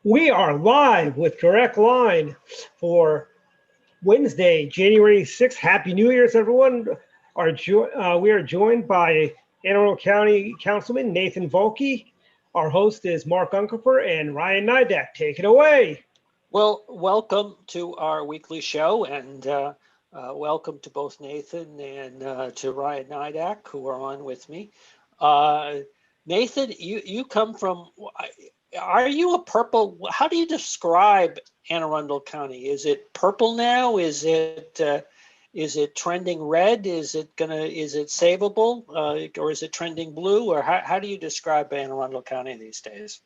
We are live with Direct Line for Wednesday, January 6th. Happy New Year's, everyone. We are joined by Anne Arundel County Councilman Nathan Volke. Our host is Mark Unkefer and Ryan Nidak. Take it away. Well, welcome to our weekly show, and welcome to both Nathan and to Ryan Nidak, who are on with me. Nathan, you come from, are you a purple? How do you describe Anne Arundel County? Is it purple now? Is it trending red? Is it savable? Or is it trending blue? Or how do you describe Anne Arundel County these days?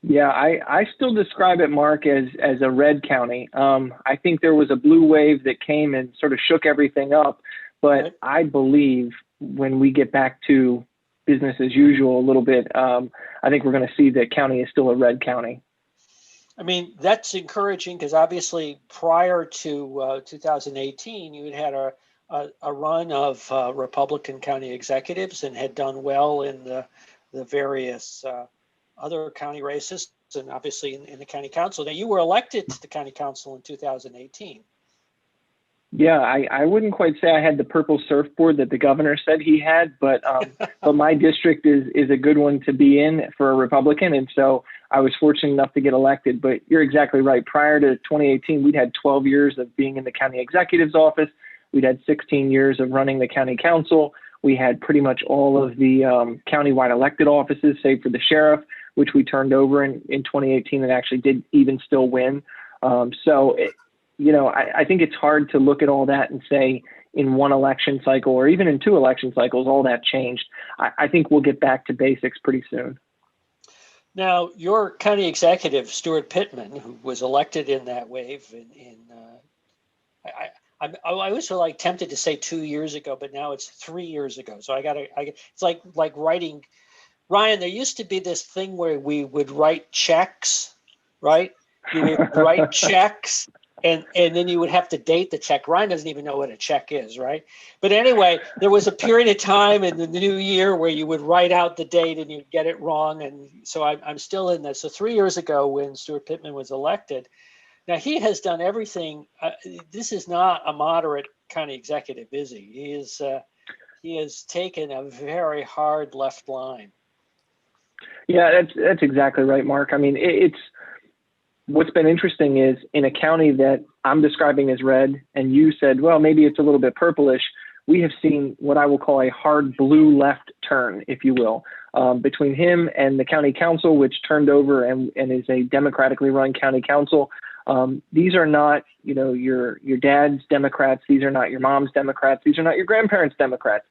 Yeah, I still describe it, Mark, as a red county. I think there was a blue wave that came and sort of shook everything up. But right. I believe when we get back to business as usual a little bit, I think we're going to see that county is still a red county. I mean, that's encouraging because obviously prior to 2018, you had a run of Republican county executives and had done well in the various other county races, and obviously in the county council. Now, you were elected to the county council in 2018. Yeah, I wouldn't quite say I had the purple surfboard that the governor said he had, but my district is a good one to be in for a Republican, and so I was fortunate enough to get elected. But you're exactly right. Prior to 2018, we'd had 12 years of being in the county executive's office. We'd had 16 years of running the county council. We had pretty much all of the countywide elected offices, save for the sheriff, which we turned over in 2018 and actually did even still win. I think it's hard to look at all that and say in one election cycle or even in two election cycles, all that changed. I think we'll get back to basics pretty soon. Now, your county executive, Stuart Pittman, who was elected in that wave, I was like tempted to say 2 years ago, but now it's 3 years ago. So it's like writing. Ryan, there used to be this thing where we would write checks, right? You would write checks. And then you would have to date the check. Ryan doesn't even know what a check is, right? But anyway, there was a period of time in the new year where you would write out the date and you'd get it wrong. And so I'm still in this. So 3 years ago when Stuart Pittman was elected, now he has done everything. This is not a moderate county executive, is he? He has taken a very hard left line. Yeah, that's exactly right, Mark. I mean, what's been interesting is in a county that I'm describing as red, and you said, well, maybe it's a little bit purplish, we have seen what I will call a hard blue left turn, if you will, between him and the county council, which turned over and is a democratically run county council. These are not, your dad's Democrats. These are not your mom's Democrats. These are not your grandparents' Democrats.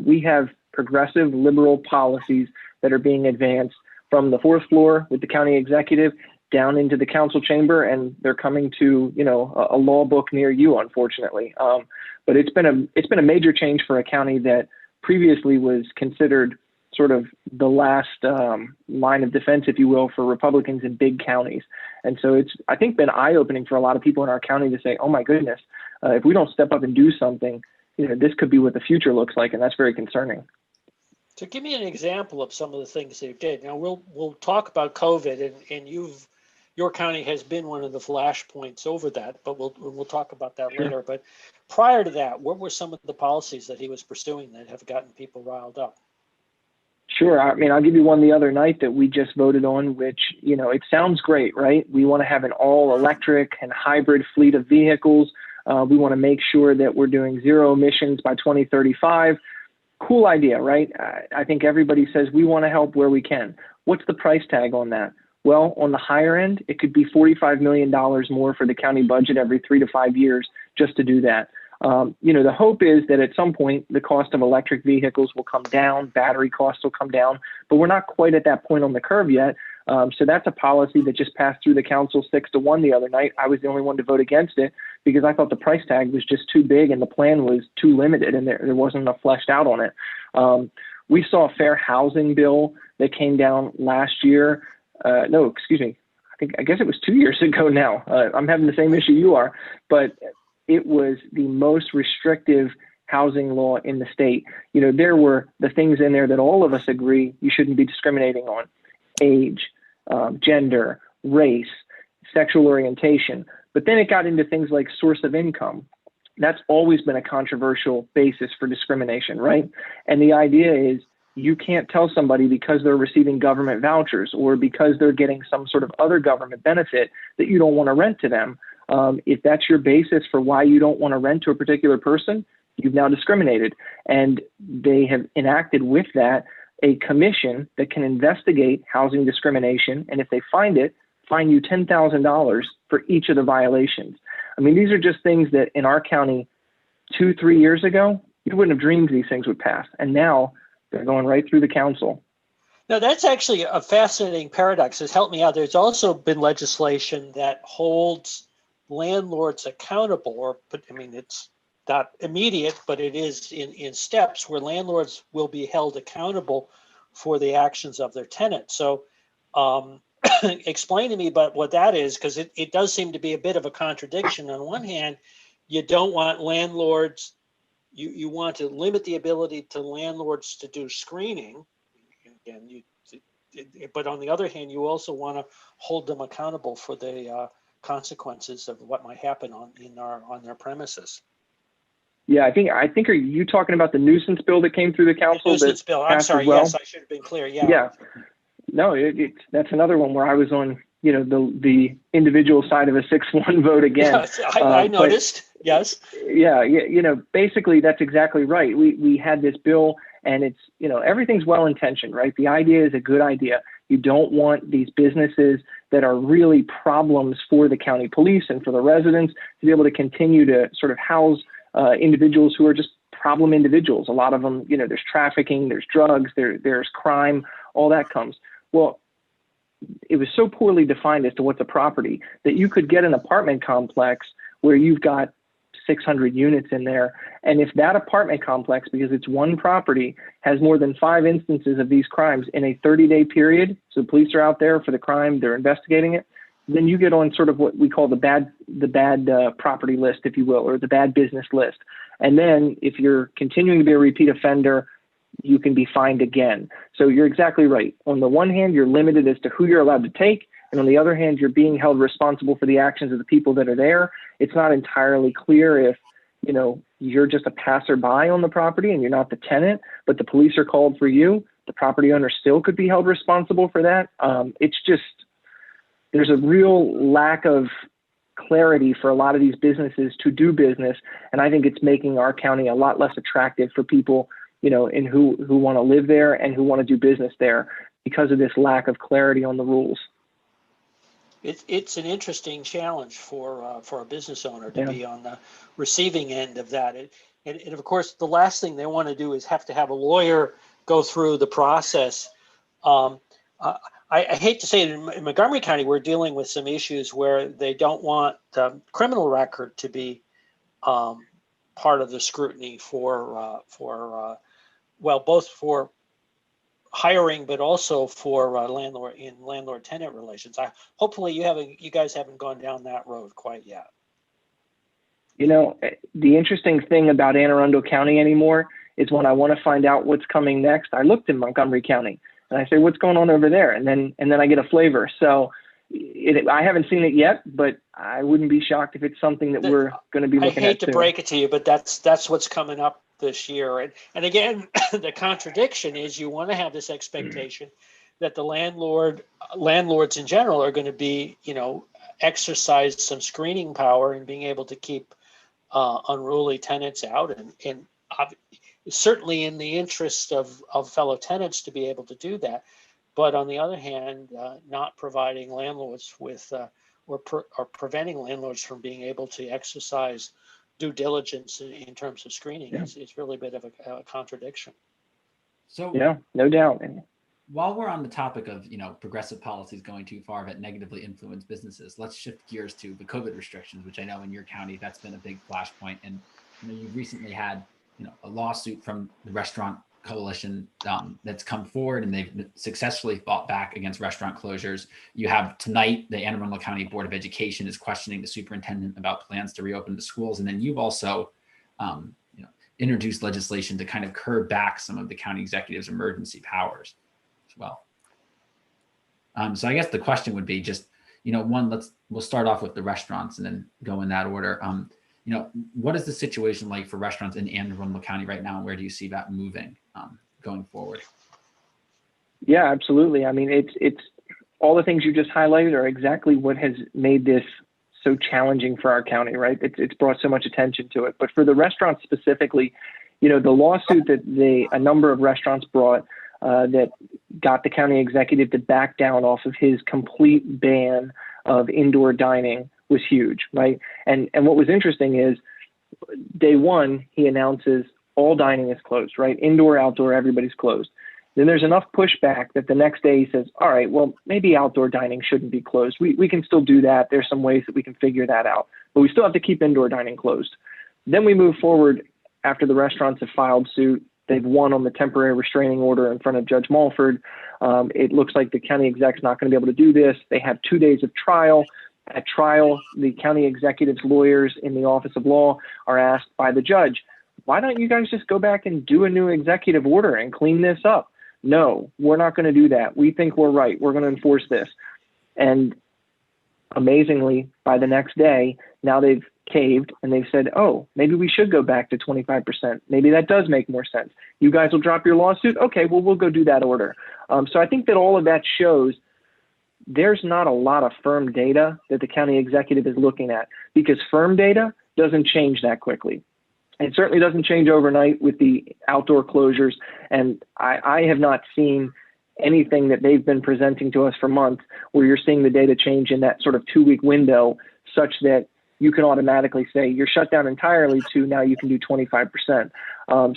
We have progressive liberal policies that are being advanced from the fourth floor with the county executive down into the council chamber, and they're coming to, a law book near you, unfortunately. But it's been a major change for a county that previously was considered sort of the last line of defense, if you will, for Republicans in big counties. And so it's, I think, been eye-opening for a lot of people in our county to say, oh my goodness, if we don't step up and do something, this could be what the future looks like, and that's very concerning. So give me an example of some of the things they did. Now we'll talk about COVID, and your county has been one of the flashpoints over that, but we'll talk about that later. But prior to that, what were some of the policies that he was pursuing that have gotten people riled up? Sure. I mean, I'll give you one the other night that we just voted on, which, it sounds great, right? We want to have an all electric and hybrid fleet of vehicles. We want to make sure that we're doing zero emissions by 2035. Cool idea, right? I think everybody says we want to help where we can. What's the price tag on that? Well, on the higher end, it could be $45 million more for the county budget every 3 to 5 years just to do that. The hope is that at some point, the cost of electric vehicles will come down, battery costs will come down, but we're not quite at that point on the curve yet. So that's a policy that just passed through the council 6-1 the other night. I was the only one to vote against it because I thought the price tag was just too big and the plan was too limited and there wasn't enough fleshed out on it. We saw a fair housing bill that came down last year. I guess it was 2 years ago now. I'm having the same issue you are, but it was the most restrictive housing law in the state. There were the things in there that all of us agree you shouldn't be discriminating on: age, gender, race, sexual orientation. But then it got into things like source of income. That's always been a controversial basis for discrimination, right? And the idea is you can't tell somebody because they're receiving government vouchers or because they're getting some sort of other government benefit that you don't want to rent to them. If that's your basis for why you don't want to rent to a particular person, you've now discriminated. And they have enacted with that a commission that can investigate housing discrimination. And if they find it, fine you $10,000 for each of the violations. I mean, these are just things that in our county 2-3 years ago, you wouldn't have dreamed these things would pass. And now they're going right through the council. Now, that's actually a fascinating paradox. It's helped me out. There's also been legislation that holds landlords accountable, or, I mean, it's not immediate, but it is in steps where landlords will be held accountable for the actions of their tenants. So explain to me about what that is, because it does seem to be a bit of a contradiction. On one hand, you don't want landlords, you want to limit the ability to landlords to do screening. Again, but on the other hand, you also want to hold them accountable for the consequences of what might happen on their premises. Yeah, I think are you talking about the nuisance bill that came through the council? The nuisance bill. I'm sorry. Well? Yes, I should have been clear. Yeah. Yeah. No, that's another one where I was on, the individual side of a 6-1 vote again. Yes, I noticed. Yes. Yeah. Basically that's exactly right. We had this bill and it's, everything's well-intentioned, right? The idea is a good idea. You don't want these businesses that are really problems for the county police and for the residents to be able to continue to sort of house individuals who are just problem individuals. A lot of them, there's trafficking, there's drugs, there's crime, all that comes. Well, it was so poorly defined as to what's a property that you could get an apartment complex where you've got 600 units in there. And if that apartment complex, because it's one property, has more than 5 instances of these crimes in a 30-day period, so the police are out there for the crime, they're investigating it, then you get on sort of what we call the bad property list, if you will, or the bad business list. And then if you're continuing to be a repeat offender, you can be fined again. So you're exactly right. On the one hand, you're limited as to who you're allowed to take. And on the other hand, you're being held responsible for the actions of the people that are there. It's not entirely clear if, you're just a passerby on the property and you're not the tenant, but the police are called for you. The property owner still could be held responsible for that. It's just, there's a real lack of clarity for a lot of these businesses to do business. And I think it's making our county a lot less attractive for people, and who want to live there and who want to do business there because of this lack of clarity on the rules. It's an interesting challenge for a business owner to be on the receiving end of that. And of course, the last thing they want to do is have to have a lawyer go through the process. I hate to say it, in Montgomery County, we're dealing with some issues where they don't want the criminal record to be part of the scrutiny for both for hiring, but also for landlord-tenant relations. Hopefully you guys haven't gone down that road quite yet. The interesting thing about Anne Arundel County anymore is when I want to find out what's coming next, I looked in Montgomery County and I say, what's going on over there? And then I get a flavor. So I haven't seen it yet, but I wouldn't be shocked if it's something that we're going to be looking at. I hate to break it to you, but that's what's coming up this year. And again, the contradiction is you want to have this expectation that the landlords in general are going to be, exercise some screening power and being able to keep unruly tenants out, and certainly in the interest of fellow tenants to be able to do that. But on the other hand, not providing landlords with or preventing landlords from being able to exercise due diligence in terms of screening is really a bit of a contradiction. So yeah, no doubt. While we're on the topic of progressive policies going too far that negatively influence businesses, let's shift gears to the COVID restrictions, which I know in your county that's been a big flashpoint. And you've recently had a lawsuit from the Restaurant Coalition that's come forward, and they've successfully fought back against restaurant closures. You have tonight, the Anne Arundel County Board of Education is questioning the superintendent about plans to reopen the schools. And then you've also introduced legislation to kind of curb back some of the county executive's emergency powers as well. So I guess the question would be just, we'll start off with the restaurants and then go in that order. What is the situation like for restaurants in Anne Arundel County right now? And where do you see that moving going forward? Yeah, absolutely. I mean, it's all the things you just highlighted are exactly what has made this so challenging for our county, right? It's brought so much attention to it. But for the restaurants specifically, the lawsuit that a number of restaurants brought that got the county executive to back down off of his complete ban of indoor dining was huge, right? And what was interesting is day one, he announces all dining is closed, right? Indoor, outdoor, everybody's closed. Then there's enough pushback that the next day he says, all right, well, maybe outdoor dining shouldn't be closed. We can still do that. There's some ways that we can figure that out, but we still have to keep indoor dining closed. Then we move forward after the restaurants have filed suit. They've won on the temporary restraining order in front of Judge Mulford. It looks like the county exec's not going to be able to do this. They have 2 days of trial. At trial, the county executive's lawyers in the Office of Law are asked by the judge, why don't you guys just go back and do a new executive order and clean this up? No, we're not going to do that. We think we're right. We're going to enforce this. And amazingly, by the next day, now they've caved and they've said, oh, maybe we should go back to 25%. Maybe that does make more sense. You guys will drop your lawsuit? Okay, well, we'll go do that order. So I think that all of that shows there's not a lot of firm data that the county executive is looking at, because firm data doesn't change that quickly. It certainly doesn't change overnight with the outdoor closures. And I have not seen anything that they've been presenting to us for months where you're seeing the data change in that sort of 2-week window such that you can automatically say you're shut down entirely to now you can do 25%.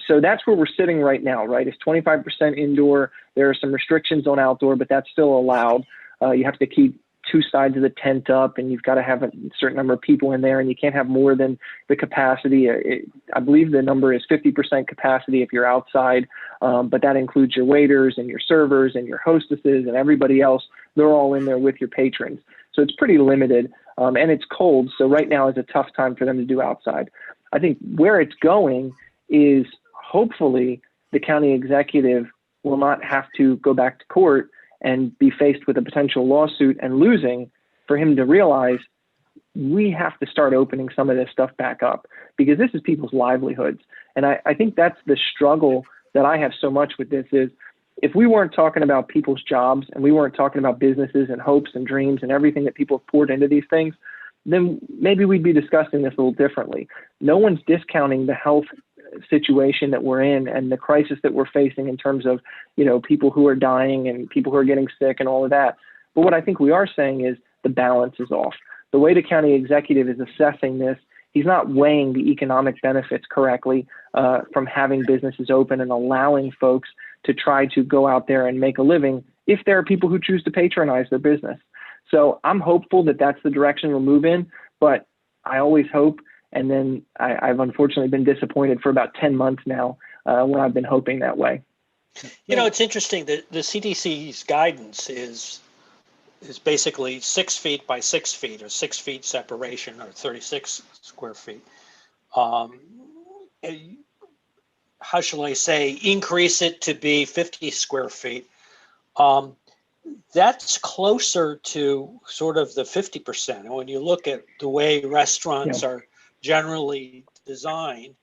So that's where we're sitting right now, right? It's 25% indoor. There are some restrictions on outdoor, but that's still allowed. You have to keep 2 sides of the tent up, and you've got to have a certain number of people in there, and you can't have more than the capacity. I believe the number is 50% capacity if you're outside, but that includes your waiters and your servers and your hostesses and everybody else. They're all in there with your patrons. So it's pretty limited, and it's cold. So right now is a tough time for them to do outside. I think where it's going is hopefully the county executive will not have to go back to court and be faced with a potential lawsuit and losing, for him to realize we have to start opening some of this stuff back up, because this is people's livelihoods. And I think that's the struggle that I have so much with this is, if we weren't talking about people's jobs and we weren't talking about businesses and hopes and dreams and everything that people have poured into these things, then maybe we'd be discussing this a little differently. No one's discounting the health situation that we're in and the crisis that we're facing in terms of, people who are dying and people who are getting sick and all of that. But what I think we are saying is the balance is off. The way the county executive is assessing this, he's not weighing the economic benefits correctly from having businesses open and allowing folks to try to go out there and make a living if there are people who choose to patronize their business. So I'm hopeful that that's the direction we'll move in, but I always hope. And then I've unfortunately been disappointed for about 10 months now when I've been hoping that way. It's interesting that the CDC's guidance is basically 6 feet by 6 feet, or 6 feet separation, or 36 square feet. How shall I say, increase it to be 50 square feet. That's closer to sort of the 50%. And when you look at the way restaurants are generally designed,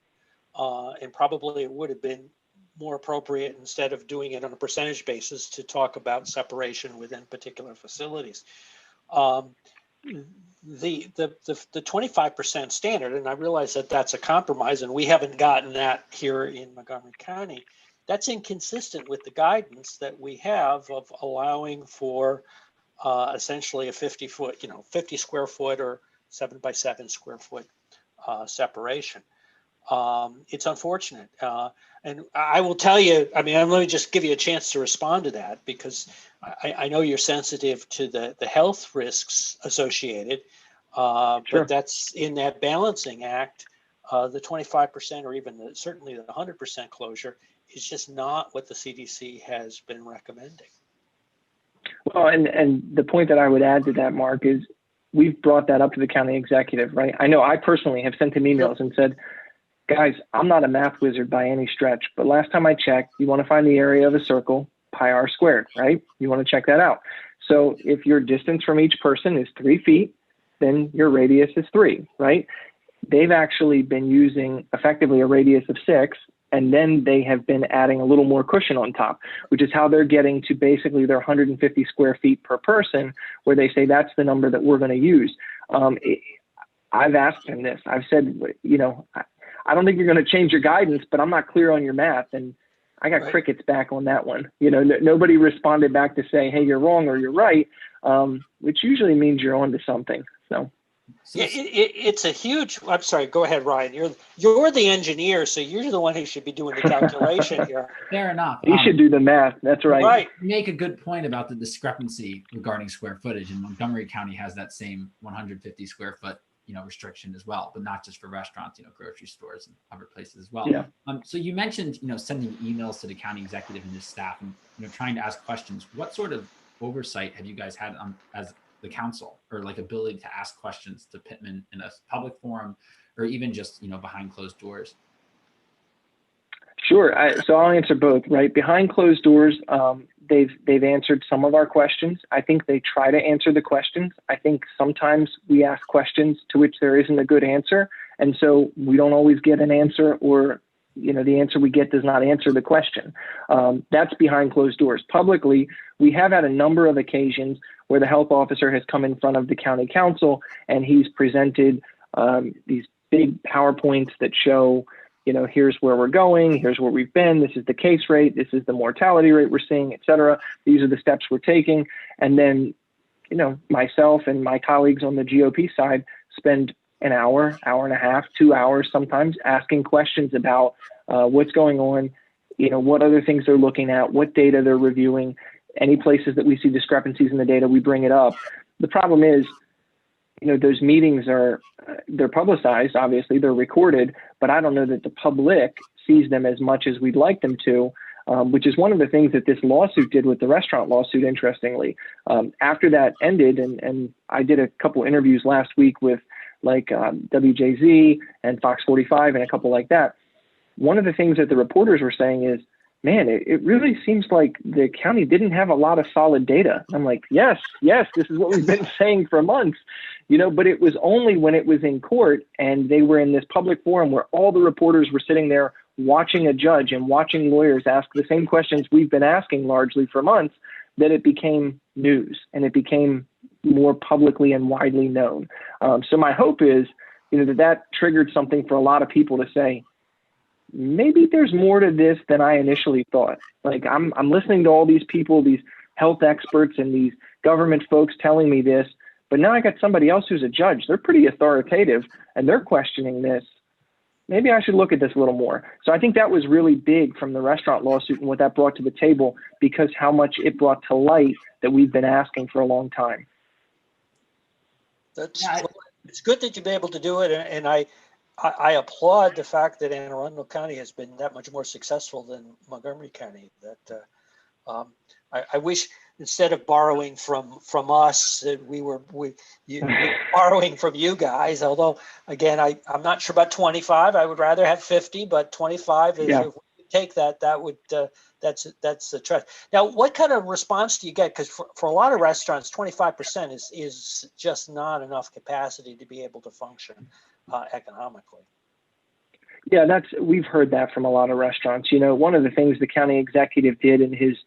and probably it would have been more appropriate, instead of doing it on a percentage basis, to talk about separation within particular facilities. The 25% standard, and I realize that that's a compromise, and we haven't gotten that here in Montgomery County. That's inconsistent with the guidance that we have of allowing for essentially a 50 square foot or 7 by 7 square foot separation. It's unfortunate. And I will tell you, let me just give you a chance to respond to that, because I know you're sensitive to the health risks associated, Sure. but that's in that balancing act. The 25% or even certainly the 100% closure is just not what the CDC has been recommending. Well, and the point that I would add to that, Mark, is we've brought that up to the county executive, right? I know I personally have sent him emails and said, guys, I'm not a math wizard by any stretch, but last time I checked, you want to find the area of a circle, pi r squared, right? You want to check that out. So if your distance from each person is 3 feet, then your radius is 3, right? They've actually been using effectively a radius of 6, and then they have been adding a little more cushion on top, which is how they're getting to basically their 150 square feet per person, where they say that's the number that we're going to use. I've asked him this. I've said, you know, I don't think you're going to change your guidance, but I'm not clear on your math. And I got crickets back on that one. You know, nobody responded back to say, hey, you're wrong or you're right, which usually means you're onto something. So. It's a huge. I'm sorry. Go ahead, Ryan. You're the engineer, so you're the one who should be doing the calculation here. Fair enough. You should do the math. That's right. Right. You make a good point about the discrepancy regarding square footage, and Montgomery County has that same 150 square foot, you know, restriction as well, but not just for restaurants, you know, grocery stores and other places as well. Yeah. So you mentioned, you know, sending emails to the county executive and his staff, and you know, trying to ask questions. What sort of oversight have you guys had as the council, or like ability to ask questions to Pittman in a public forum, or even just, you know, behind closed doors? Sure. So I'll answer both. Right, behind closed doors, they've answered some of our questions. I think they try to answer the questions. I think sometimes we ask questions to which there isn't a good answer, and so we don't always get an answer, or you know, the answer we get does not answer the question. That's behind closed doors. Publicly, we have had a number of occasions where the health officer has come in front of the county council and he's presented these big PowerPoints that show, you know, here's where we're going, here's where we've been, this is the case rate, this is the mortality rate we're seeing, et cetera. These are the steps we're taking. And then, you know, myself and my colleagues on the GOP side spend an hour, hour and a half, 2 hours sometimes asking questions about what's going on, you know, what other things they're looking at, what data they're reviewing, any places that we see discrepancies in the data, we bring it up. The problem is, you know, those meetings they're publicized, obviously, they're recorded, but I don't know that the public sees them as much as we'd like them to, which is one of the things that this lawsuit did with the restaurant lawsuit, interestingly. After that ended, and I did a couple interviews last week with like WJZ and Fox 45 and a couple like that. One of the things that the reporters were saying is, man, it really seems like the county didn't have a lot of solid data. I'm like, yes, this is what we've been saying for months, you know, but it was only when it was in court and they were in this public forum where all the reporters were sitting there watching a judge and watching lawyers ask the same questions we've been asking largely for months, that it became news and it became more publicly and widely known. So my hope is, you know, that triggered something for a lot of people to say, maybe there's more to this than I initially thought. Like I'm listening to all these people, these health experts and these government folks telling me this, but now I got somebody else who's a judge. They're pretty authoritative and they're questioning this. Maybe I should look at this a little more. So I think that was really big from the restaurant lawsuit and what that brought to the table, because how much it brought to light that we've been asking for a long time. It's good that you've been able to do it, and I applaud the fact that Arundel County has been that much more successful than Montgomery County. That I wish instead of borrowing from us, that we were borrowing from you guys. Although again, I'm not sure about 25. I would rather have 50, but 25 is, if we take that would that's the trust. Now, what kind of response do you get? Because for a lot of restaurants, 25% is just not enough capacity to be able to function economically. Yeah, we've heard that from a lot of restaurants. You know, one of the things the county executive did in his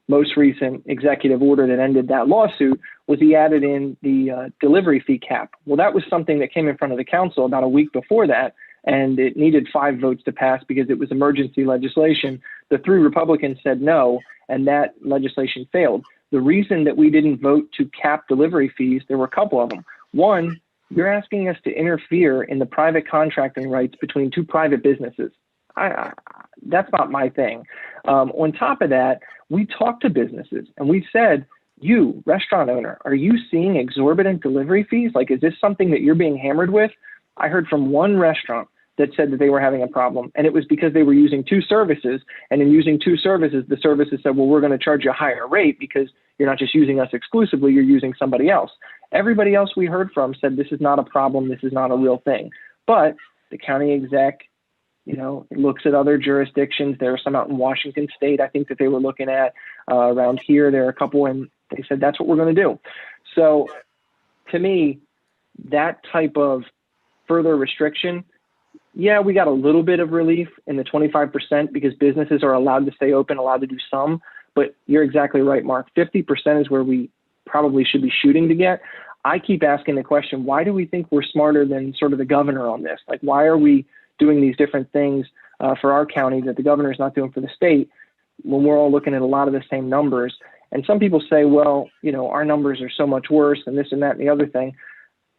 most recent executive order that ended that lawsuit was he added in the delivery fee cap. Well, that was something that came in front of the council about a week before that, and it needed 5 votes to pass because it was emergency legislation. The 3 Republicans said no, and that legislation failed. The reason that we didn't vote to cap delivery fees, there were a couple of them. One, you're asking us to interfere in the private contracting rights between 2 private businesses. That's not my thing. On top of that, we talked to businesses and we said, you, restaurant owner, are you seeing exorbitant delivery fees? Like, is this something that you're being hammered with? I heard from one restaurant that said that they were having a problem, and it was because they were using 2 services. And in using 2 services, the services said, well, we're going to charge you a higher rate because you're not just using us exclusively, you're using somebody else. Everybody else we heard from said this is not a problem, this is not a real thing. But the county exec, you know, looks at other jurisdictions. There are some out in Washington State, I think, that they were looking at. Around here, there are a couple in They said, that's what we're going to do. So to me, that type of further restriction, yeah, we got a little bit of relief in the 25% because businesses are allowed to stay open, allowed to do some, but you're exactly right, Mark. 50% is where we probably should be shooting to get. I keep asking the question, why do we think we're smarter than sort of the governor on this? Like, why are we doing these different things for our county that the governor's not doing for the state when we're all looking at a lot of the same numbers? And some people say, well, you know, our numbers are so much worse and this and that and the other thing.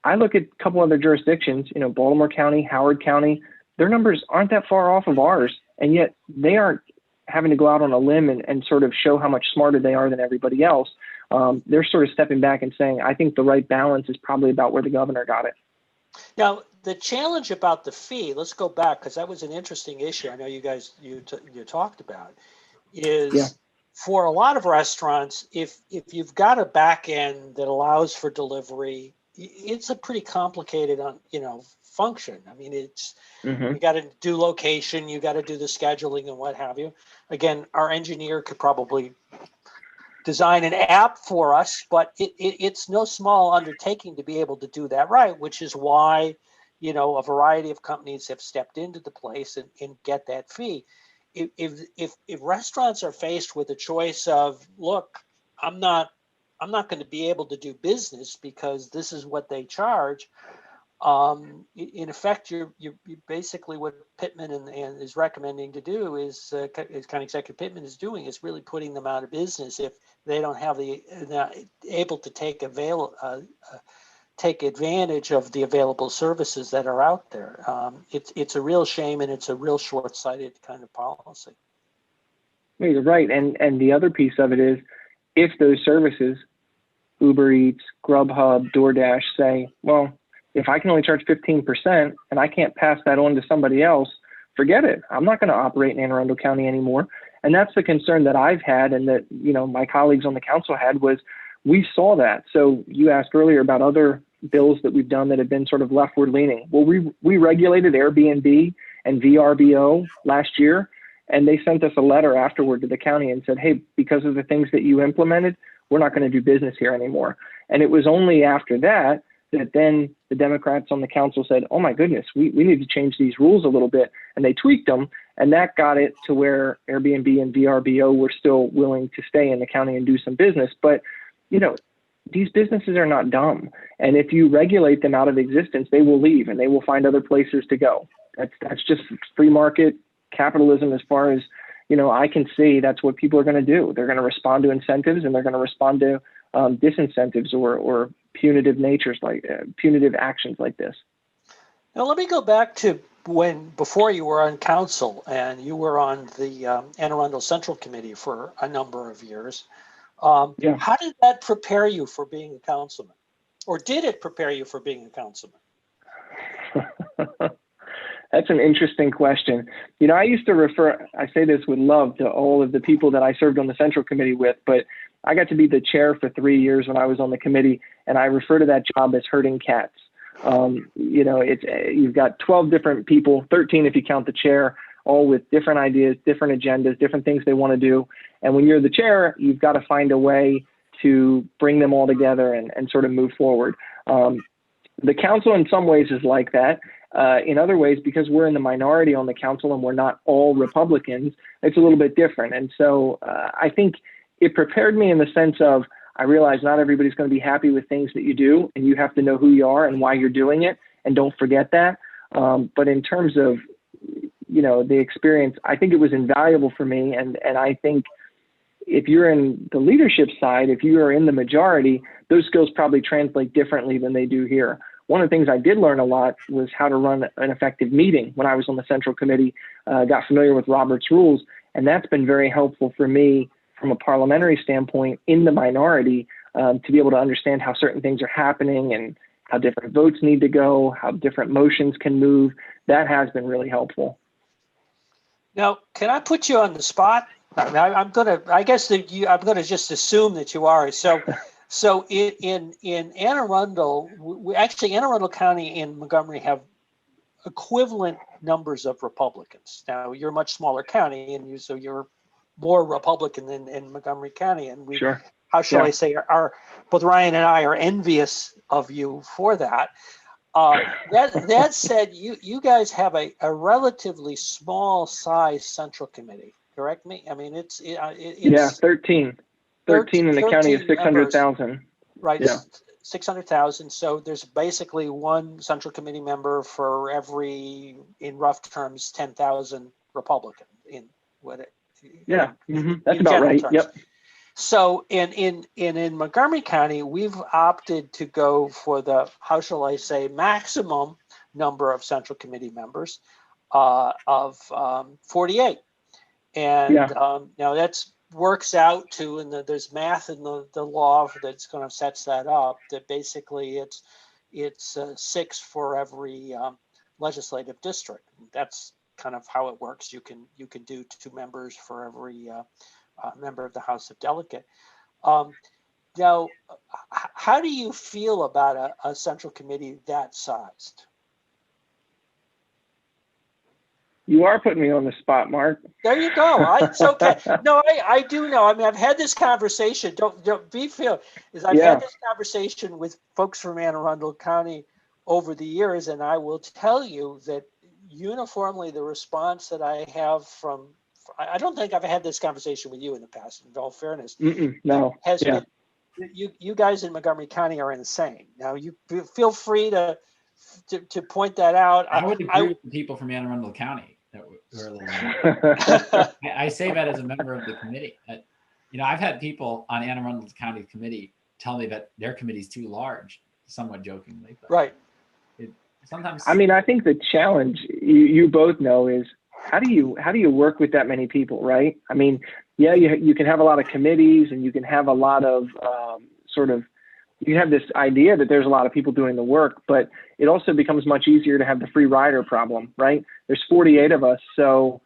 I look at a couple other jurisdictions, you know, Baltimore County, Howard County, their numbers aren't that far off of ours, and yet they aren't having to go out on a limb and sort of show how much smarter they are than everybody else. They're sort of stepping back and saying, I think the right balance is probably about where the governor got it. Now, the challenge about the fee, let's go back, because that was an interesting issue. I know you guys, you talked about, is for a lot of restaurants, if you've got a back end that allows for delivery, it's a pretty complicated, function. I mean, it's, you got to do location, you got to do the scheduling and what have you. Again, our engineer could probably design an app for us, but it's no small undertaking to be able to do that right, which is why, a variety of companies have stepped into the place and get that fee. If restaurants are faced with a choice of, look, I'm not going to be able to do business because this is what they charge. In effect, you're basically what Pittman and is recommending to do is County Executive Pittman is doing is really putting them out of business if they don't have able to take advantage of the available services that are out there. It's a real shame, and it's a real short-sighted kind of policy. You're right, and the other piece of it is, if those services, Uber Eats, Grubhub, DoorDash, say, well, if I can only charge 15% and I can't pass that on to somebody else, forget it. I'm not going to operate in Anne Arundel County anymore. And that's the concern that I've had, and that, my colleagues on the council had, was we saw that. So you asked earlier about other bills that we've done that have been sort of leftward leaning. Well, we regulated Airbnb and VRBO last year, and they sent us a letter afterward to the county and said, hey, because of the things that you implemented, we're not going to do business here anymore. And it was only after that then the Democrats on the council said, oh my goodness, we need to change these rules a little bit. And they tweaked them, and that got it to where Airbnb and VRBO were still willing to stay in the county and do some business. But, these businesses are not dumb. And if you regulate them out of existence, they will leave and they will find other places to go. That's just free market capitalism as far as, I can see. That's what people are going to do. They're going to respond to incentives, and they're going to respond to disincentives or punitive punitive actions like this. Now, let me go back to before you were on council and you were on the Anne Arundel Central Committee for a number of years. How did that prepare you for being a councilman? Or did it prepare you for being a councilman? That's an interesting question. I used to I say this with love to all of the people that I served on the Central Committee with, but I got to be the chair for 3 years when I was on the committee, and I refer to that job as herding cats. You've got 12 different people, 13 if you count the chair, all with different ideas, different agendas, different things they want to do. And when you're the chair, you've got to find a way to bring them all together and sort of move forward. The council in some ways is like that. In other ways, because we're in the minority on the council and we're not all Republicans, it's a little bit different. And so I think it prepared me in the sense of, I realize not everybody's going to be happy with things that you do, and you have to know who you are and why you're doing it, and don't forget that. But in terms of, the experience, I think it was invaluable for me. And I think if you're in the leadership side, if you are in the majority, those skills probably translate differently than they do here. One of the things I did learn a lot was how to run an effective meeting when I was on the Central Committee, got familiar with Robert's rules, and that's been very helpful for me from a parliamentary standpoint in the minority, to be able to understand how certain things are happening and how different votes need to go, how different motions can move. That has been really helpful. Now, can I put you on the spot? I'm gonna just assume that you are. So in Anne Arundel, Anne Arundel County and Montgomery have equivalent numbers of Republicans. Now, you're a much smaller county, and so you're more Republican than in Montgomery County, and we how shall Yeah. I say, are both Ryan and I are envious of you for that. That said, you guys have a relatively small size central committee. Correct me. I mean, it's 13 in the county of 600,000. Right. Yeah. 600,000. So there's basically one central committee member for every, in rough terms, 10,000 Republican in what it. Yeah. That's in about right. terms. Yep. So in Montgomery County, we've opted to go for the, how shall I say, maximum number of central committee members of 48. And now that's works out to, and there's math in the law that's going to sets that up, that basically it's 6 for every legislative district. That's kind of how it works. You can do 2 members for every member of the House of Delegate. Now, how do you feel about a central committee that sized? You are putting me on the spot, Mark. There you go. It's okay. No, I do know. I mean, I've had this conversation. Don't be feel. I've had this conversation with folks from Anne Arundel County over the years, and I will tell you that uniformly the response that I have from, I don't think I've had this conversation with you in the past, in all fairness. No. Has been, you guys in Montgomery County are insane. Now, you feel free to point that out. I would agree with the people from Anne Arundel County that were a little. I say that as a member of the committee. I've had people on Anne Arundel County committee tell me that their committee's too large, somewhat jokingly. But right. Sometimes. I mean, I think the challenge you both know is how do you work with that many people, right? I mean, you can have a lot of committees and you can have a lot of you have this idea that there's a lot of people doing the work, but it also becomes much easier to have the free rider problem, right? There's 48 of us, so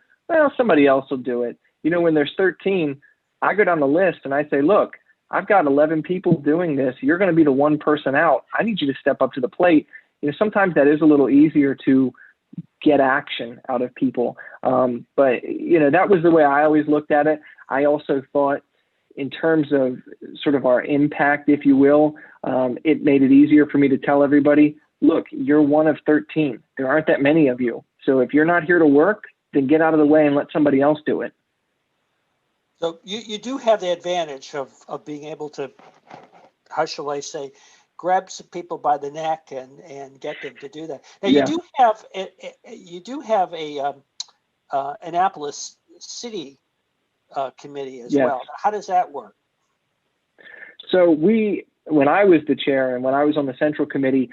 somebody else will do it. When there's 13, I go down the list and I say, look, I've got 11 people doing this. You're going to be the one person out. I need you to step up to the plate. Sometimes that is a little easier to get action out of people. But that was the way I always looked at it. I also thought, in terms of sort of our impact, if you will, it made it easier for me to tell everybody, look, you're one of 13. There aren't that many of you. So if you're not here to work, then get out of the way and let somebody else do it. So you do have the advantage of being able to, how shall I say, grab some people by the neck and get them to do that. Now you do have a Annapolis City committee as well. How does that work? So when I was the chair and when I was on the central committee,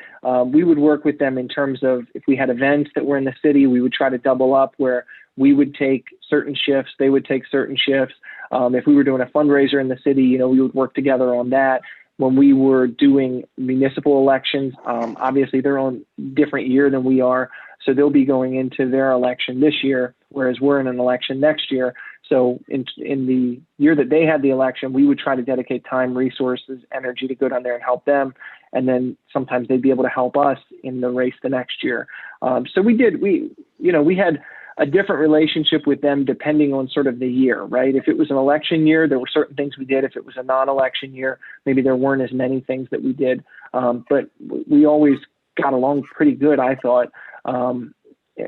we would work with them in terms of if we had events that were in the city, we would try to double up where we would take certain shifts, they would take certain shifts. If we were doing a fundraiser in the city, we would work together on that. When we were doing municipal elections, obviously they're on a different year than we are. So they'll be going into their election this year, whereas we're in an election next year. So in the year that they had the election, we would try to dedicate time, resources, energy to go down there and help them. And then sometimes they'd be able to help us in the race the next year. So we had a different relationship with them depending on sort of the year, right? If it was an election year, there were certain things we did. If it was a non-election year, maybe there weren't as many things that we did. But we always got along pretty good, I thought,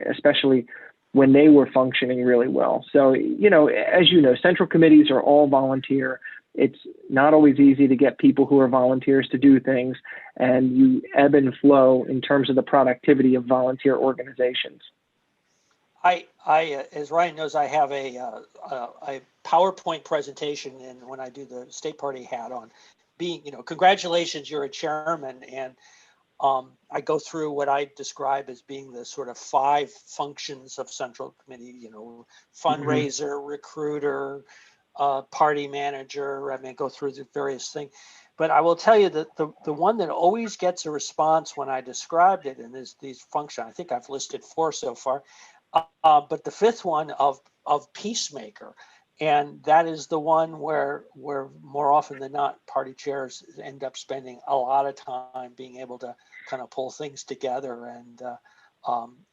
especially when they were functioning really well. So, as you know, central committees are all volunteer. It's not always easy to get people who are volunteers to do things, and you ebb and flow in terms of the productivity of volunteer organizations. I as Ryan knows, I have a PowerPoint presentation, and when I do the state party hat on, being, congratulations, you're a chairman, and I go through what I describe as being the sort of 5 functions of central committee, fundraiser, recruiter, party manager. I mean, go through the various things. But I will tell you that the one that always gets a response when I described it, and these functions, I think I've listed 4 so far, but the 5th one of peacemaker. And that is the one where more often than not, party chairs end up spending a lot of time being able to kind of pull things together. And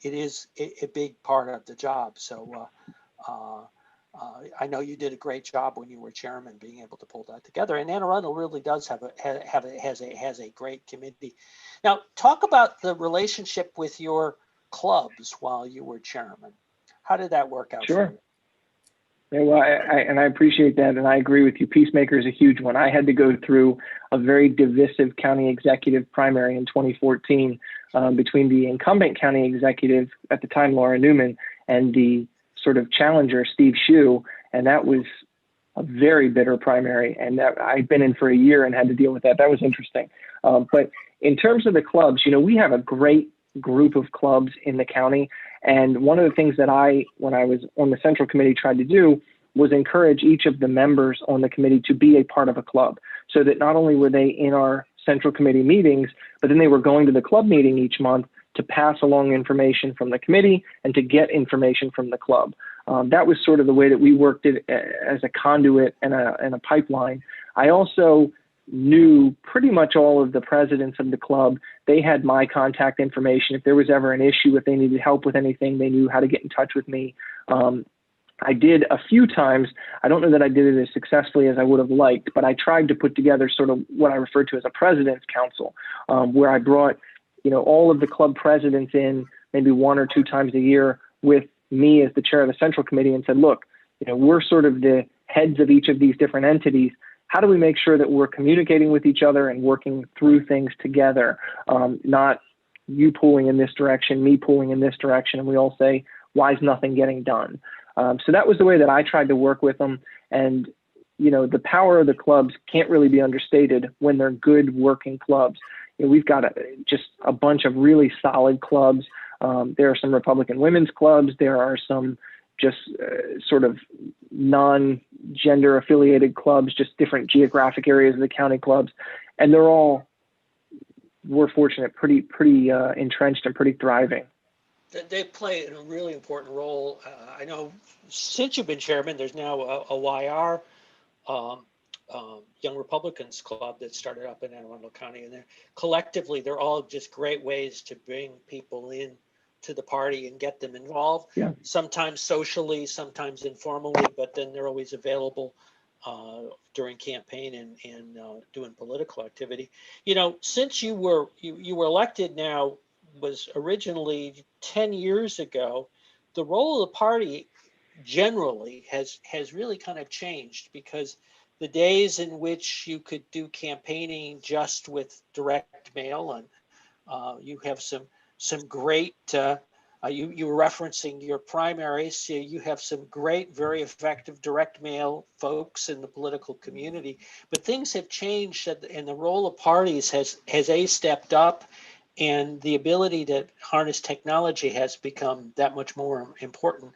it is a big part of the job. So I know you did a great job when you were chairman, being able to pull that together. And Anne Arundel really does has a great committee. Now, talk about the relationship with your clubs while you were chairman. How did that work out Sure. for you? Yeah, well, I appreciate that, and I agree with you. Peacemaker is a huge one. I had to go through a very divisive county executive primary in 2014 between the incumbent county executive at the time, Laura Newman, and the sort of challenger, Steve Shue, and that was a very bitter primary, and that I'd been in for a year and had to deal with that. That was interesting. But in terms of the clubs, we have a great group of clubs in the county. And one of the things that when I was on the central committee, tried to do was encourage each of the members on the committee to be a part of a club, so that not only were they in our central committee meetings, but then they were going to the club meeting each month to pass along information from the committee and to get information from the club. That was sort of the way that we worked it as a conduit and a pipeline. I also knew pretty much all of the presidents of the club. They had my contact information. If there was ever an issue, if they needed help with anything, they knew how to get in touch with me. I did a few times. I don't know that I did it as successfully as I would have liked, but I tried to put together sort of what I refer to as a president's council, where I brought, all of the club presidents in maybe 1 or 2 times a year with me as the chair of the central committee and said, look, we're sort of the heads of each of these different entities. How do we make sure that we're communicating with each other and working through things together, not you pulling in this direction, me pulling in this direction, and we all say, why is nothing getting done? So that was the way that I tried to work with them. And, the power of the clubs can't really be understated when they're good working clubs. We've got just a bunch of really solid clubs. There are some Republican women's clubs. There are some just sort of non-gender affiliated clubs, just different geographic areas of the county clubs. And they're all, we're fortunate, pretty entrenched and pretty thriving. They play a really important role. I know since you've been chairman, there's now a YR, Young Republicans Club that started up in Anne Arundel County, and collectively they're all just great ways to bring people in to the party and get them involved. Yeah. Sometimes socially, sometimes informally, but then they're always available during campaign and doing political activity. Since you were elected now, was originally 10 years ago, the role of the party generally has really kind of changed, because the days in which you could do campaigning just with direct mail, and you have some great, you were referencing your primaries, so you have some great, very effective direct mail folks in the political community, but things have changed, and the role of parties has stepped up, and the ability to harness technology has become that much more important.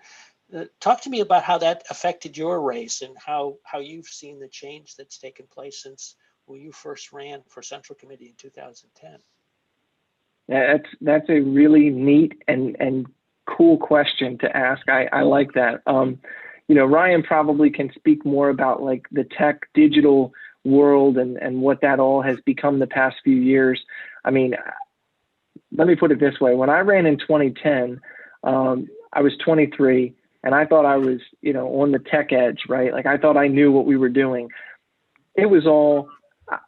Talk to me about how that affected your race and how you've seen the change that's taken place since you first ran for Central Committee in 2010. That's a really neat and cool question to ask. I like that. Ryan probably can speak more about like the tech digital world and what that all has become the past few years. I mean, let me put it this way. When I ran in 2010, I was 23 and I thought I was, on the tech edge, right? Like I thought I knew what we were doing. It was all,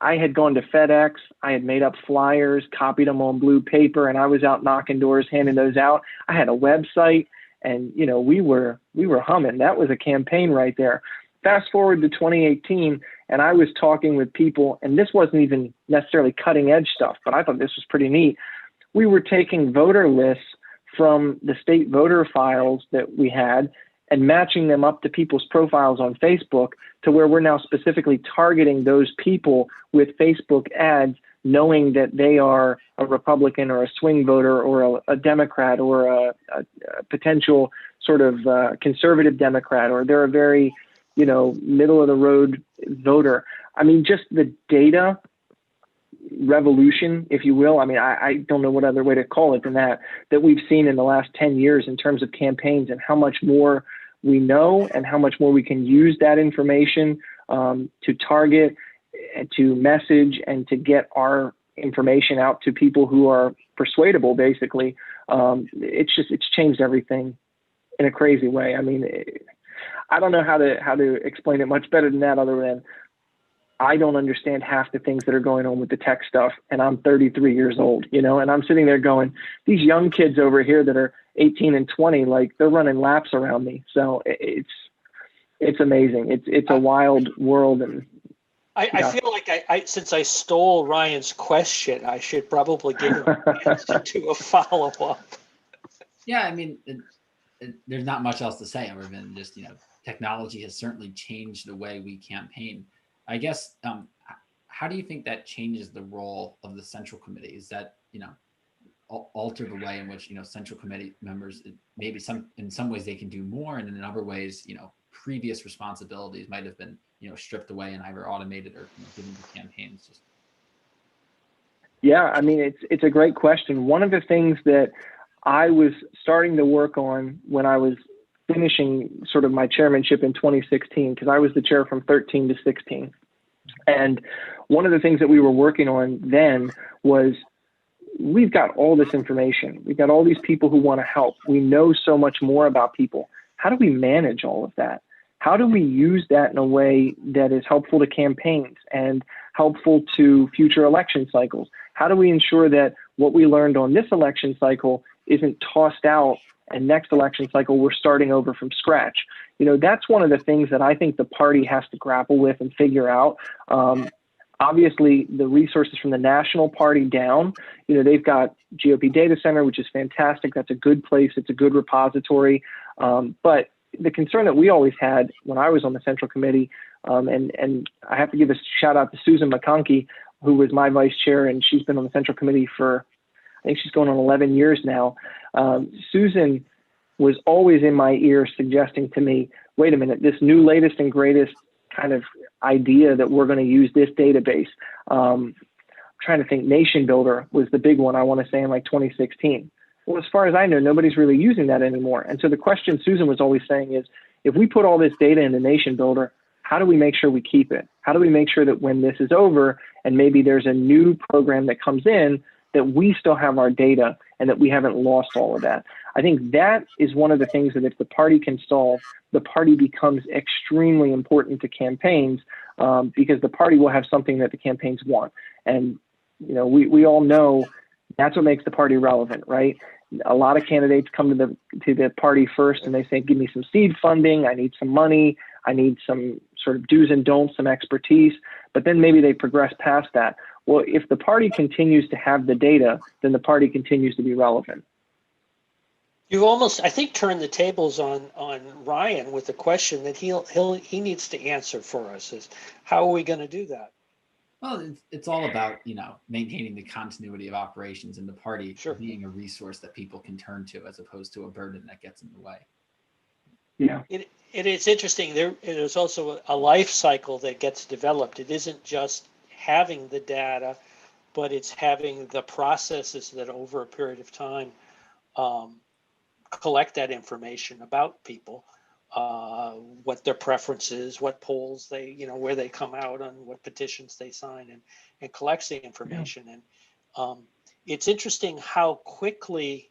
I had gone to FedEx, I had made up flyers, copied them on blue paper, and I was out knocking doors, handing those out. I had a website, and we were humming. That was a campaign right there. Fast forward to 2018, and I was talking with people, and this wasn't even necessarily cutting edge stuff, but I thought this was pretty neat. We were taking voter lists from the state voter files that we had and matching them up to people's profiles on Facebook, to where we're now specifically targeting those people with Facebook ads, knowing that they are a Republican or a swing voter or a Democrat or a potential sort of conservative Democrat, or they're a very, middle of the road voter. I mean, just the data revolution, if you will. I mean, I don't know what other way to call it than that we've seen in the last 10 years in terms of campaigns, and how much more we know and how much more we can use that information to target and to message and to get our information out to people who are persuadable, basically. It's changed everything in a crazy way. I mean, I don't know how to explain it much better than that, other than I don't understand half the things that are going on with the tech stuff, and I'm 33 years old, and I'm sitting there going, these young kids over here that are 18 and 20, like they're running laps around me. So it's amazing. It's a wild world. And I feel like since I stole Ryan's question, I should probably give him an answer to a follow-up. Yeah, I mean, there's not much else to say other than just, technology has certainly changed the way we campaign. I guess, how do you think that changes the role of the Central Committee? Is that, alter the way in which, Central Committee members, maybe in some ways they can do more, and in other ways, previous responsibilities might have been, stripped away and either automated or given to campaigns? Yeah, I mean, it's a great question. One of the things that I was starting to work on when I was finishing sort of my chairmanship in 2016, because I was the chair from 13 to 16. And one of the things that we were working on then was, we've got all this information. We've got all these people who want to help. We know so much more about people. How do we manage all of that? How do we use that in a way that is helpful to campaigns and helpful to future election cycles? How do we ensure that what we learned on this election cycle isn't tossed out, and next election cycle we're starting over from scratch? That's one of the things that I think the party has to grapple with and figure out. Obviously, the resources from the national party down, they've got GOP Data Center, which is fantastic. That's a good place. It's a good repository. But the concern that we always had when I was on the Central Committee, and I have to give a shout out to Susan McConkey, who was my vice chair, and she's been on the Central Committee for, I think she's going on 11 years now. Susan was always in my ear suggesting to me, wait a minute, this new latest and greatest kind of idea that we're going to use this database. I'm trying to think, Nation Builder was the big one, I want to say, in like 2016. Well, as far as I know, nobody's really using that anymore. And so the question Susan was always saying is, if we put all this data in the Nation Builder, how do we make sure we keep it? How do we make sure that when this is over and maybe there's a new program that comes in, that we still have our data and that we haven't lost all of that? I think that is one of the things that if the party can solve, the party becomes extremely important to campaigns, because the party will have something that the campaigns want. And, we all know that's what makes the party relevant, right? A lot of candidates come to the party first and they say, give me some seed funding, I need some money, I need some sort of do's and don'ts, some expertise, but then maybe they progress past that. Well, if the party continues to have the data, then the party continues to be relevant. You almost, I think, turned the tables on Ryan with the question that he needs to answer for us: is how are we going to do that? Well, it's all about, maintaining the continuity of operations and the party being a resource that people can turn to, as opposed to a burden that gets in the way. Yeah. It's interesting. There's also a life cycle that gets developed. It isn't just having the data, but it's having the processes that over a period of time collect that information about people, what their preferences, what polls they, where they come out on, what petitions they sign, and collects the information. Yeah. And it's interesting how quickly,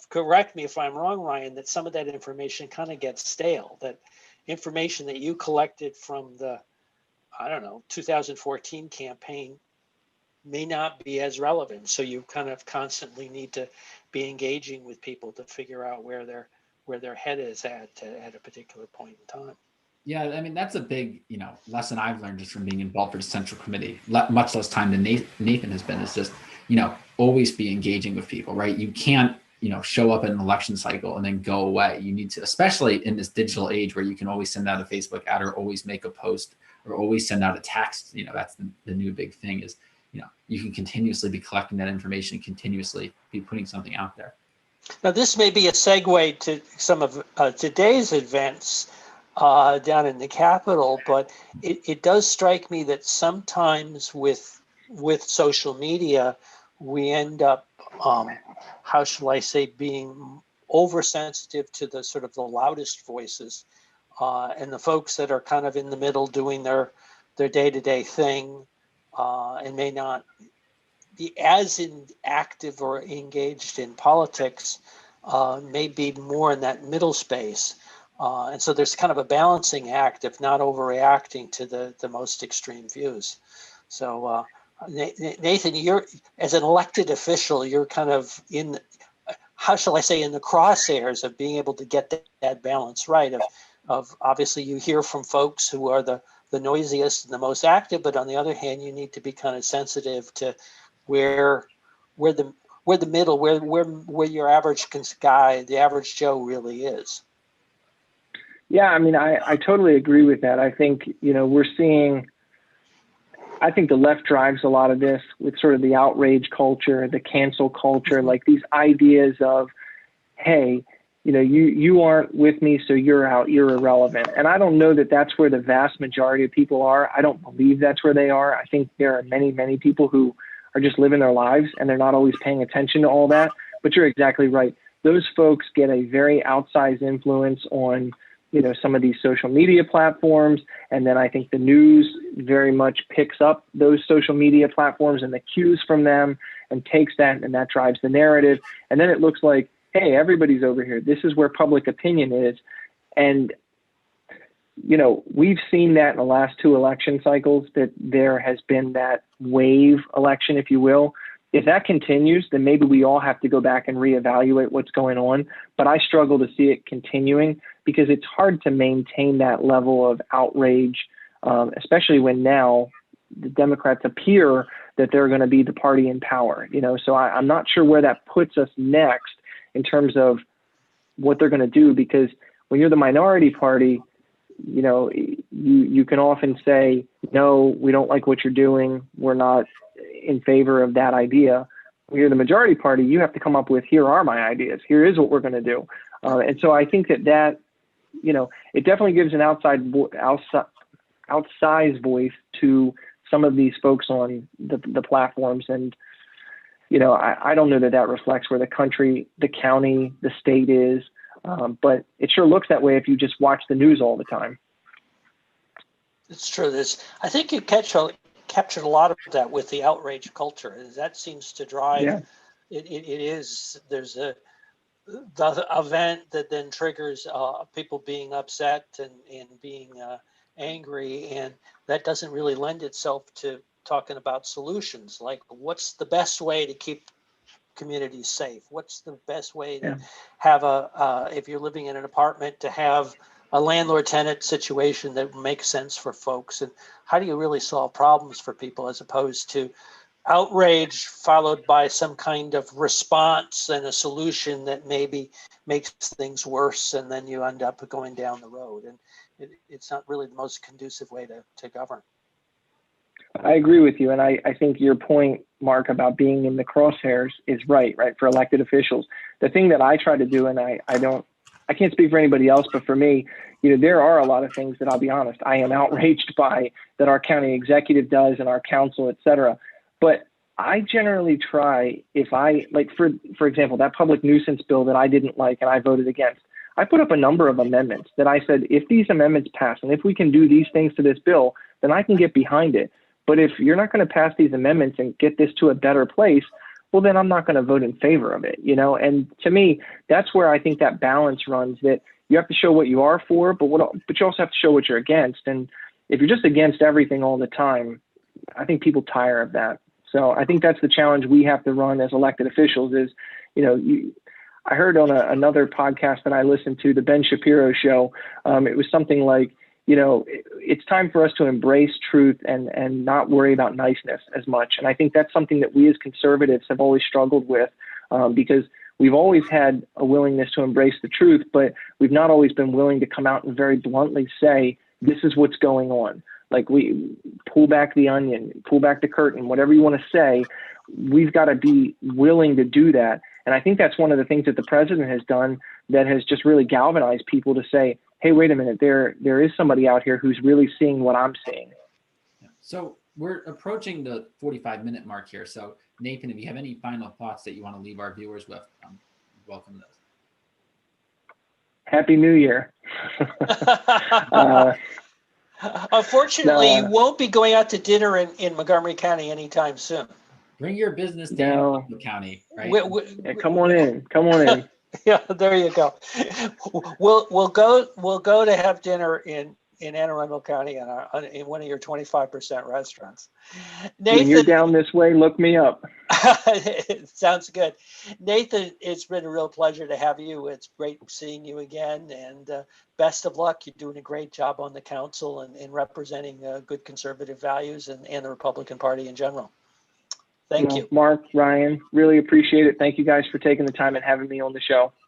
correct me if I'm wrong, Ryan, that some of that information kind of gets stale. That information that you collected from the, 2014 campaign may not be as relevant. So you kind of constantly need to be engaging with people to figure out where their head is at a particular point in time. Yeah, I mean, that's a big, lesson I've learned just from being involved with the Central Committee, much less time than Nathan has been, is just, always be engaging with people, right? You can't, show up in an election cycle and then go away. You need to, especially in this digital age where you can always send out a Facebook ad or always make a post or always send out a text. That's the new big thing is, you can continuously be collecting that information, continuously be putting something out there. Now, this may be a segue to some of today's events down in the Capitol, but it does strike me that sometimes with social media, we end up, how shall I say, being oversensitive to the sort of the loudest voices, and the folks that are kind of in the middle doing their day-to-day thing, and may not be as active or engaged in politics, may be more in that middle space. And so there's kind of a balancing act of not overreacting to the most extreme views. So Nathan, you're, as an elected official, you're kind of in, how shall I say, in the crosshairs of being able to get that balance right. Of obviously you hear from folks who are the noisiest and the most active, but on the other hand, you need to be kind of sensitive to where the middle, where your average guy, the average Joe, really is. Yeah, I mean, I totally agree with that. I think, we're seeing, I think the left drives a lot of this with sort of the outrage culture, the cancel culture, like these ideas of, hey, you aren't with me, so you're out, you're irrelevant. And I don't know that that's where the vast majority of people are. I don't believe that's where they are. I think there are many, many people who are just living their lives and they're not always paying attention to all that. But you're exactly right. Those folks get a very outsized influence on, some of these social media platforms. And then I think the news very much picks up those social media platforms and the cues from them and takes that, and that drives the narrative. And then it looks like, hey, everybody's over here. This is where public opinion is. And, we've seen that in the last 2 election cycles, that there has been that wave election, if you will. If that continues, then maybe we all have to go back and reevaluate what's going on. But I struggle to see it continuing because it's hard to maintain that level of outrage, especially when now the Democrats appear that they're going to be the party in power. So I'm not sure where that puts us next in terms of what they're going to do, because when you're the minority party, you can often say, no, we don't like what you're doing. We're not in favor of that idea. When you're the majority party, you have to come up with, here are my ideas. Here is what we're going to do. And so I think that, it definitely gives an outsized voice to some of these folks on the platforms. And, I don't know that reflects where the country, the county, the state is. But it sure looks that way if you just watch the news all the time. It's true. I think you captured a lot of that with the outrage culture. That seems to drive. Yeah. It is. There's the event that then triggers people being upset and being angry, and that doesn't really lend itself to talking about solutions. Like, what's the best way to keep communities safe? What's the best way to have if you're living in an apartment, to have a landlord-tenant situation that makes sense for folks? And how do you really solve problems for people, as opposed to outrage followed by some kind of response and a solution that maybe makes things worse, and then you end up going down the road? And it's not really the most conducive way to govern. I agree with you. And I think your point, Mark, about being in the crosshairs is right for elected officials. The thing that I try to do, and I can't speak for anybody else, but for me, there are a lot of things that, I'll be honest, I am outraged by, that our county executive does and our council, et cetera. But I generally try, if I, like, for example, that public nuisance bill that I didn't like and I voted against, I put up a number of amendments that I said, if these amendments pass and if we can do these things to this bill, then I can get behind it. But if you're not going to pass these amendments and get this to a better place, well, then I'm not going to vote in favor of it, And to me, that's where I think that balance runs, that you have to show what you are for, but you also have to show what you're against. And if you're just against everything all the time, I think people tire of that. So I think that's the challenge we have to run as elected officials is, I heard on another podcast that I listened to, the Ben Shapiro show, it was something like, it's time for us to embrace truth and not worry about niceness as much. And I think that's something that we as conservatives have always struggled with, because we've always had a willingness to embrace the truth, but we've not always been willing to come out and very bluntly say, this is what's going on. Like, we pull back the onion, pull back the curtain, whatever you want to say, we've got to be willing to do that. And I think that's one of the things that the president has done that has just really galvanized people to say, hey, wait a minute, there is somebody out here who's really seeing what I'm seeing. So we're approaching the 45-minute mark here. So Nathan, if you have any final thoughts that you want to leave our viewers with, welcome those. Happy New Year. Unfortunately, you won't be going out to dinner in Montgomery County anytime soon. Bring your business to Arundel County, right? Yeah, come on in. Yeah, there you go. We'll go to have dinner in Anne Arundel County in one of your 25% restaurants. When you're Nathan, down this way, look me up. sounds good. Nathan, it's been a real pleasure to have you. It's great seeing you again, and best of luck. You're doing a great job on the council and representing good conservative values and the Republican Party in general. Thank you. Mark, Ryan, really appreciate it. Thank you guys for taking the time and having me on the show.